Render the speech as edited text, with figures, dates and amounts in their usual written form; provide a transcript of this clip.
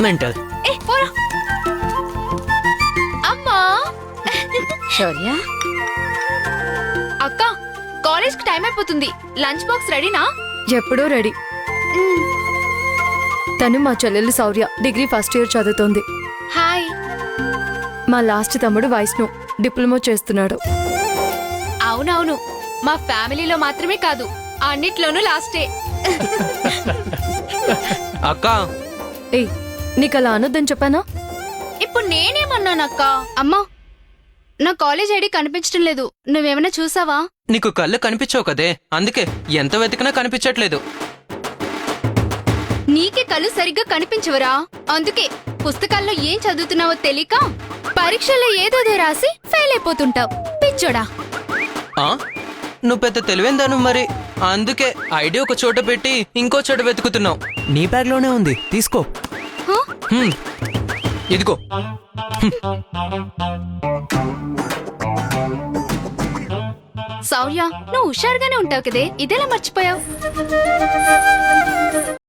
Mental. అమ్మా శౌర్య, అక్క, college కి టైం అయిపోతుంది. లంచ్ బాక్స్ రెడీనా? ఎప్పుడూ రెడీ. తను మా చెల్లెలు శౌర్య, డిగ్రీ ఫస్ట్ ఇయర్ చదువుతోంది. హాయ్. మా లాస్ట్ తమ్ముడు వైష్ణు, డిప్లొమా చేస్తున్నాడు. అవునవును, మా ఫ్యామిలీలో మాత్రమే కాదు, అన్నిట్లోనూ లాస్టే. అక్క, ఏయ్, నీకు అలా అనొద్దని చెప్పానా? ఇప్పుడు నేనేమన్నానక్క? అమ్మా, నా కాలేజ్ ఐడి కనిపించడం లేదు, నువ్వేమైనా చూసావా? నీకు కళ్ళు కనిపించవు కదే, అందుకే ఎంత వెతికినా కనిపించట్లేదు. నీకే కళ్ళు సరిగ్గా కనిపించవరా? అందుకే పుస్తకాల్లో ఏం చదువుతున్నావో తెలియక పరీక్షల్లో ఏదోదే రాసి ఫెయిల్ అయిపోతుంటావు. పిచ్చోడా. ఆ నువ్వు పెద్ద తెలివైందాను మరి, అందుకే ఐడి ఒక చోట పెట్టి ఇంకో చోట వెతుకుతున్నావు. నీ బ్యాగ్ లోనే ఉంది, తీసుకో. హ? ఇదిగో. శౌర్య, నువ్వు హుషారుగానే ఉంటావు కదే, ఇదేలా మర్చిపోయావు?